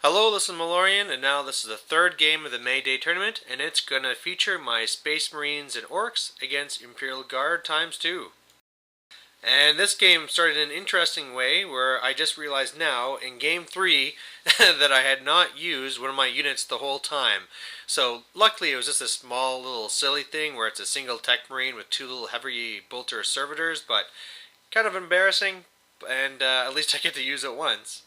Hello, this is Malorian, and now this is the third game of the Mayday tournament, and it's going to feature my Space Marines and Orks against Imperial Guard times 2. And this game started in an interesting way where I just realized now in game 3 that I had not used one of my units the whole time. So luckily it was just a small little silly thing where it's a single tech marine with two little heavy bolter servitors, but kind of embarrassing, and at least I get to use it once.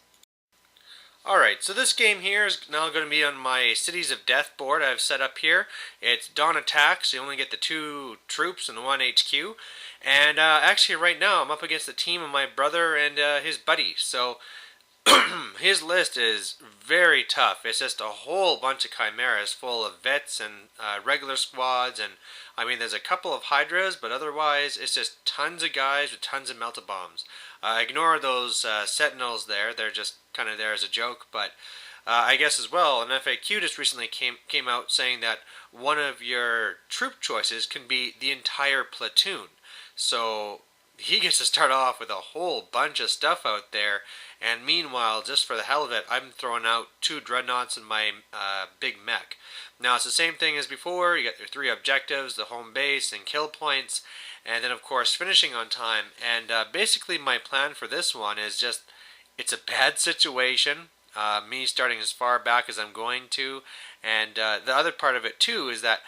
Alright, so this game here is now going to be on my Cities of Death board I've set up here. It's Dawn Attack, so you only get the 2 troops and the 1 HQ. And actually right now I'm up against the team of my brother and his buddy. So his list is very tough. It's just a whole bunch of chimeras full of vets and regular squads, and I mean there's a couple of hydras, but otherwise it's just tons of guys with tons of melta bombs. Ignore those sentinels there; they're just kind of there as a joke. But I guess as well, an FAQ just recently came out saying that one of your troop choices can be the entire platoon. So he gets to start off with a whole bunch of stuff out there, and meanwhile, just for the hell of it, I'm throwing out 2 dreadnoughts and my big mech. Now it's the same thing as before. You got your 3 objectives, the home base and kill points, and then of course finishing on time. And basically my plan for this one is just, it's a bad situation, me starting as far back as I'm going to, and the other part of it too is that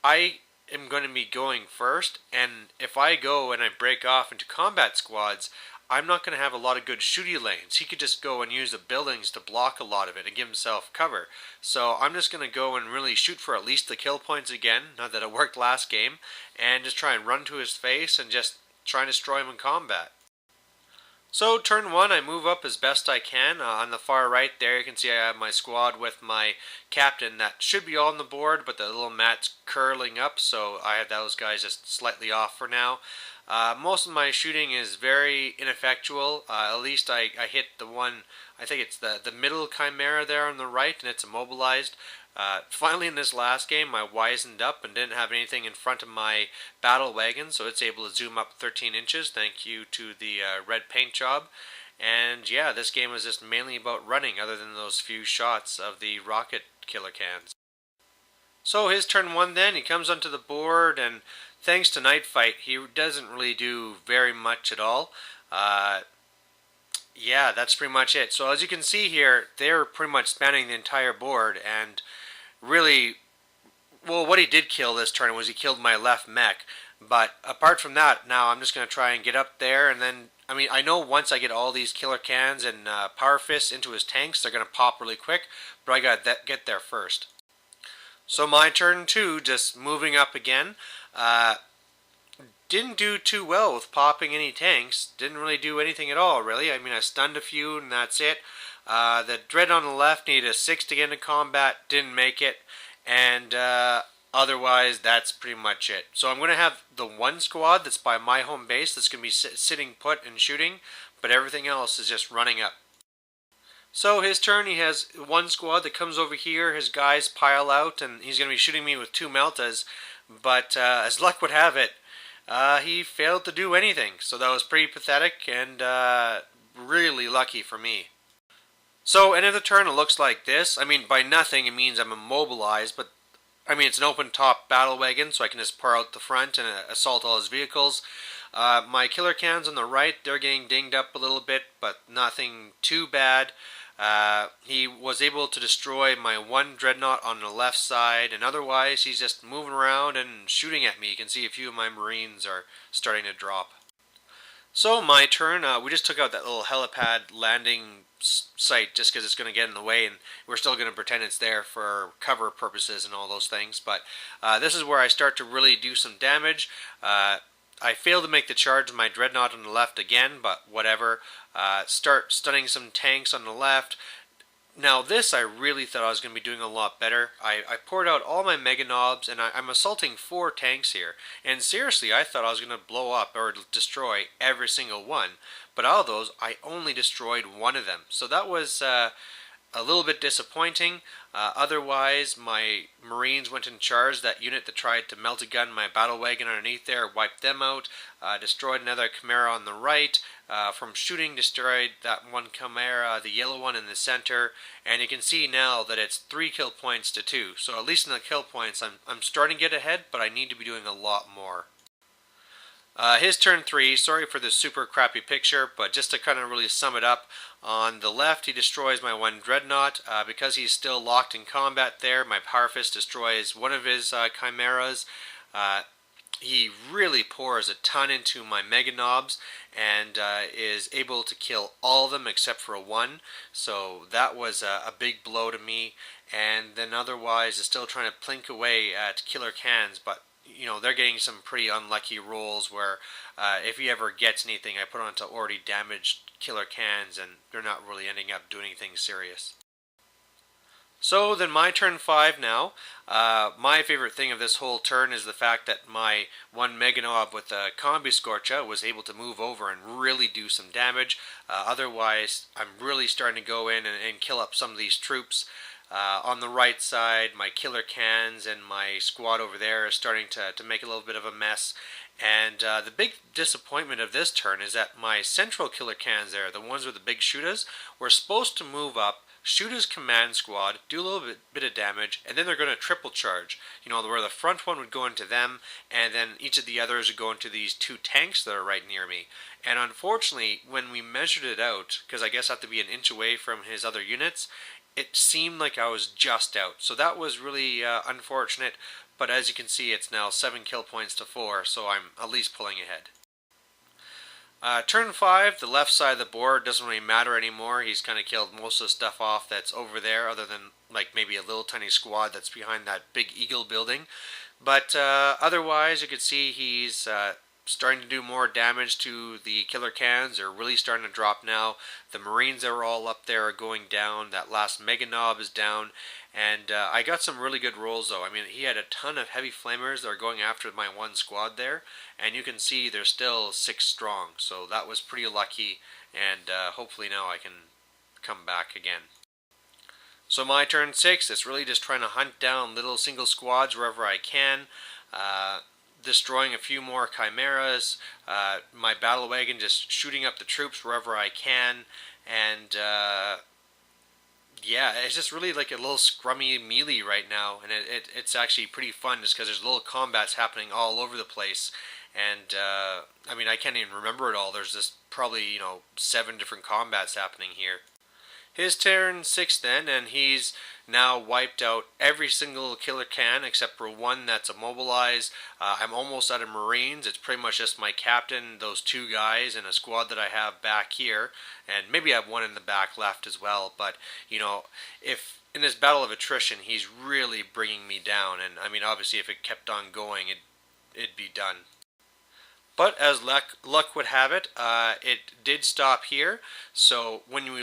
I am going to be going first, and if I go and I break off into combat squads, I'm not going to have a lot of good shooty lanes. He could just go and use the buildings to block a lot of it and give himself cover. So I'm just going to go and really shoot for at least the kill points again, not that it worked last game, and just try and run to his face and just try and destroy him in combat. So turn 1, I move up as best I can. On the far right there you can see I have my squad with my captain that should be on the board, but the little mat's curling up, so I have those guys just slightly off for now. Most of my shooting is very ineffectual. At least I hit the one, I think it's the middle chimera there on the right, and it's immobilized. Finally in this last game I wisened up and didn't have anything in front of my battle wagon, so it's able to zoom up 13 inches thank you to the red paint job. And yeah, this game was just mainly about running other than those few shots of the rocket killer cans. So his turn 1 then, he comes onto the board, and thanks to Night Fight he doesn't really do very much at all. Yeah, that's pretty much it. So as you can see here, they're pretty much spanning the entire board, and really, well, what he did kill this turn was he killed my left mech. But apart from that, now I'm just going to try and get up there, and then, I mean, I know once I get all these killer cans and power fists into his tanks, they're going to pop really quick, but I got to get there first. So my turn 2, just moving up again. Didn't do too well with popping any tanks. Didn't really do anything at all, really. I mean, I stunned a few, and that's it. The Dread on the left needed a 6 to get into combat. Didn't make it. And otherwise, that's pretty much it. So I'm going to have the 1 squad that's by my home base that's going to be sitting put and shooting, but everything else is just running up. So his turn, he has 1 squad that comes over here. His guys pile out, and he's going to be shooting me with 2 meltas. But as luck would have it, he failed to do anything. So that was pretty pathetic and really lucky for me. So end of the turn, it looks like this. I mean, by nothing it means I'm immobilized, but I mean it's an open top battle wagon, so I can just pour out the front and assault all his vehicles. My killer cans on the right, they're getting dinged up a little bit, but nothing too bad. He was able to destroy my 1 dreadnought on the left side, and otherwise he's just moving around and shooting at me. You can see a few of my marines are starting to drop. So my turn, we just took out that little helipad landing site just because it's going to get in the way, and we're still going to pretend it's there for cover purposes and all those things. But this is where I start to really do some damage. I failed to make the charge of my dreadnought on the left again, but whatever. Start stunning some tanks on the left. Now this I really thought I was going to be doing a lot better. I poured out all my mega knobs, and I'm assaulting 4 tanks here. And seriously, I thought I was going to blow up or destroy every single one. But out of those, I only destroyed 1 of them. So that was a little bit disappointing. Otherwise, my Marines went and charged that unit that tried to melt a gun my battle wagon underneath there, wiped them out, destroyed another Chimera on the right. From shooting, destroyed that one Chimera, the yellow one in the center, and you can see now that it's 3 kill points to 2. So at least in the kill points, I'm starting to get ahead, but I need to be doing a lot more. His turn 3, sorry for the super crappy picture, but just to kind of really sum it up, on the left he destroys my one Dreadnought. Because he's still locked in combat there, my Power Fist destroys one of his Chimeras. He really pours a ton into my Mega Knobs and is able to kill all of them except for one. So that was a big blow to me. And then otherwise is still trying to plink away at Killer Cans, but you know, they're getting some pretty unlucky rolls where if he ever gets anything, I put onto already damaged Killer Cans and they're not really ending up doing anything serious. So then my turn 5 now. My favorite thing of this whole turn is the fact that my one Mega Knob with the Combi Scorcha was able to move over and really do some damage. Otherwise, I'm really starting to go in and kill up some of these troops. On the right side, my Killer Cans and my squad over there is starting to make a little bit of a mess. And the big disappointment of this turn is that my central Killer Cans there, the ones with the big shooters, were supposed to move up, shoot his command squad, do a little bit of damage, and then they're going to triple charge. You know, where the front one would go into them, and then each of the others would go into these 2 tanks that are right near me. And unfortunately, when we measured it out, because I guess I have to be an inch away from his other units, it seemed like I was just out. So that was really unfortunate, but as you can see, it's now 7 kill points to 4, so I'm at least pulling ahead. Turn 5, the left side of the board doesn't really matter anymore. He's kind of killed most of the stuff off that's over there, other than like maybe a little tiny squad that's behind that big eagle building. But otherwise, you can see he's starting to do more damage to the Killer Cans. They're really starting to drop now. The Marines that were all up there are going down. That last Mega Knob is down. And I got some really good rolls though. I mean, he had a ton of heavy flamers that are going after my one squad there. And you can see they're still 6 strong. So that was pretty lucky. And hopefully now I can come back again. So my turn 6, it's really just trying to hunt down little single squads wherever I can. Destroying a few more Chimeras, my battle wagon just shooting up the troops wherever I can, and yeah, it's just really like a little scrummy melee right now, and it's actually pretty fun just because there's little combats happening all over the place, and I mean, I can't even remember it all. There's just probably, you know, 7 different combats happening here. His turn 6 then, and he's now wiped out every single Killer Can except for one that's immobilized. I'm almost out of Marines. It's pretty much just my captain, those 2 guys, and a squad that I have back here. And maybe I have one in the back left as well. But, you know, if in this battle of attrition, he's really bringing me down. And, I mean, obviously, if it kept on going, it'd be done. But as luck would have it, it did stop here. So when we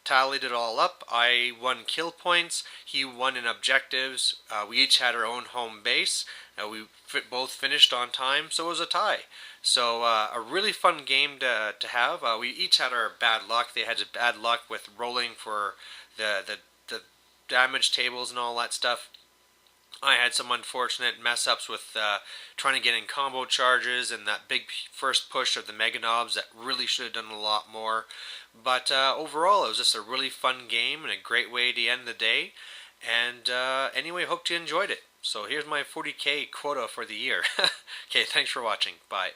tallied it all up, I won kill points, he won in objectives. We each had our own home base. We both finished on time, so it was a tie. So a really fun game to have. We each had our bad luck. They had bad luck with rolling for the damage tables and all that stuff. I had some unfortunate mess-ups with trying to get in combo charges and that big first push of the Mega Knobs that really should have done a lot more. But overall, it was just a really fun game and a great way to end the day. And anyway, hope you enjoyed it. So here's my 40K quota for the year. Okay, thanks for watching. Bye.